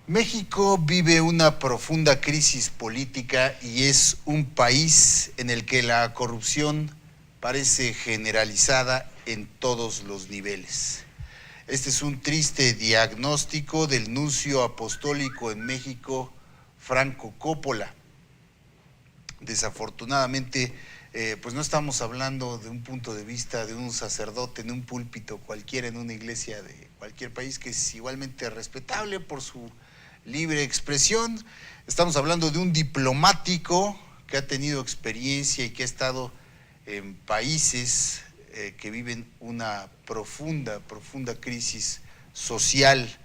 México vive una profunda crisis política y es un país en el que la corrupción parece generalizada en todos los niveles. Este es un triste diagnóstico del nuncio apostólico en México, Franco Coppola. Desafortunadamente, pues no estamos hablando de un punto de vista de un sacerdote en un púlpito cualquiera en una iglesia de cualquier país, que es igualmente respetable por su libre expresión. Estamos hablando de un diplomático que ha tenido experiencia y que ha estado en países que viven una profunda crisis social,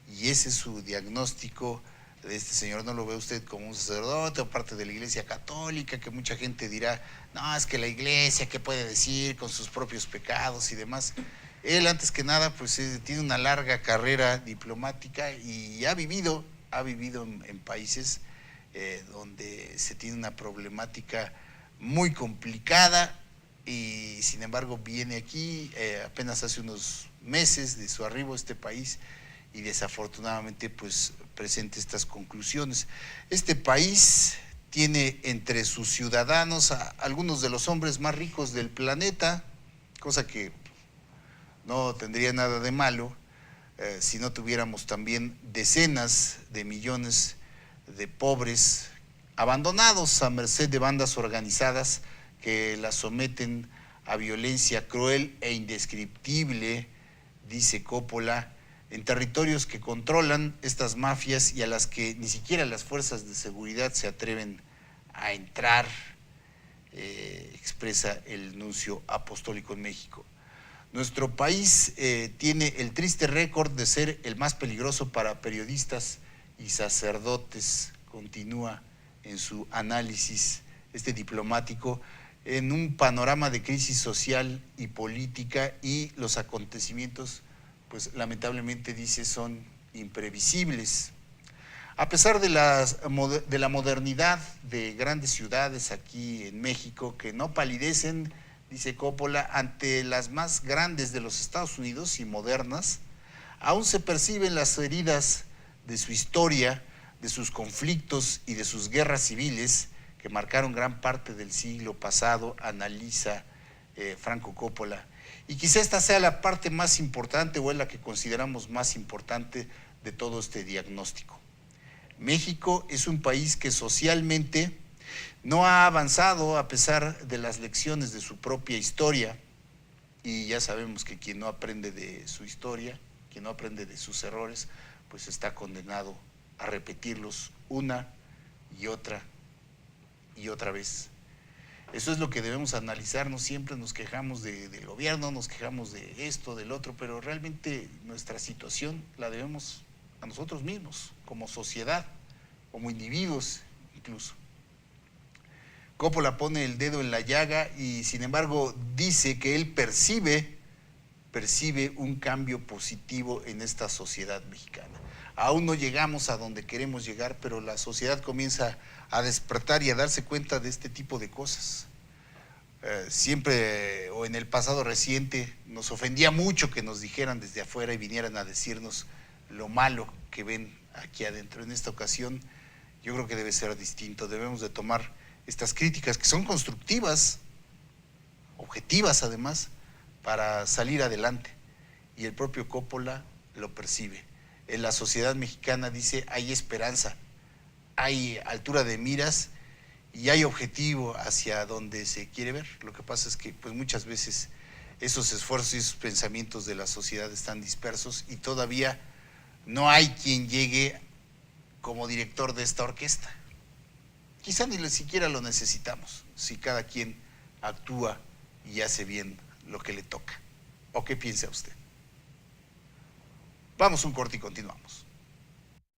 y ese es su diagnóstico de este señor. No lo ve usted como un sacerdote o parte de la Iglesia Católica, que mucha gente dirá, no, es que la Iglesia, ¿qué puede decir con sus propios pecados y demás? Él, antes que nada, pues tiene una larga carrera diplomática y ha vivido en países donde se tiene una problemática muy complicada, y sin embargo viene aquí apenas hace unos meses de su arribo a este país, y desafortunadamente pues presenta estas conclusiones. Este país tiene entre sus ciudadanos a algunos de los hombres más ricos del planeta, cosa que no tendría nada de malo si no tuviéramos también decenas de millones de pobres abandonados a merced de bandas organizadas que las someten a violencia cruel e indescriptible, dice Coppola, en territorios que controlan estas mafias y a las que ni siquiera las fuerzas de seguridad se atreven a entrar, expresa el nuncio apostólico en México. Nuestro país tiene el triste récord de ser el más peligroso para periodistas y sacerdotes, continúa en su análisis este diplomático, en un panorama de crisis social y política, y los acontecimientos, pues lamentablemente dice, son imprevisibles. A pesar de la modernidad de grandes ciudades aquí en México, que no palidecen, dice Coppola, ante las más grandes de los Estados Unidos y modernas, aún se perciben las heridas de su historia, de sus conflictos y de sus guerras civiles que marcaron gran parte del siglo pasado, analiza Franco Coppola. Y quizá esta sea la parte más importante, o es la que consideramos más importante de todo este diagnóstico. México es un país que socialmente no ha avanzado a pesar de las lecciones de su propia historia, y ya sabemos que quien no aprende de su historia, quien no aprende de sus errores, pues está condenado a repetirlos una y otra vez. Eso es lo que debemos analizarnos. Siempre nos quejamos del gobierno, nos quejamos de esto, del otro, pero realmente nuestra situación la debemos a nosotros mismos, como sociedad, como individuos incluso. Coppola pone el dedo en la llaga y sin embargo dice que él percibe un cambio positivo en esta sociedad mexicana. Aún no llegamos a donde queremos llegar, pero la sociedad comienza a despertar y a darse cuenta de este tipo de cosas. Siempre, o en el pasado reciente, nos ofendía mucho que nos dijeran desde afuera y vinieran a decirnos lo malo que ven aquí adentro. En esta ocasión yo creo que debe ser distinto. Debemos de tomar estas críticas, que son constructivas, objetivas además, para salir adelante, y el propio Coppola lo percibe. En la sociedad mexicana, dice, hay esperanza, hay altura de miras y hay objetivo hacia donde se quiere ver. Lo que pasa es que pues muchas veces esos esfuerzos y esos pensamientos de la sociedad están dispersos y todavía no hay quien llegue como director de esta orquesta. Quizá ni siquiera lo necesitamos, si cada quien actúa y hace bien lo que le toca. ¿O qué piensa usted? Vamos a un corte y continuamos.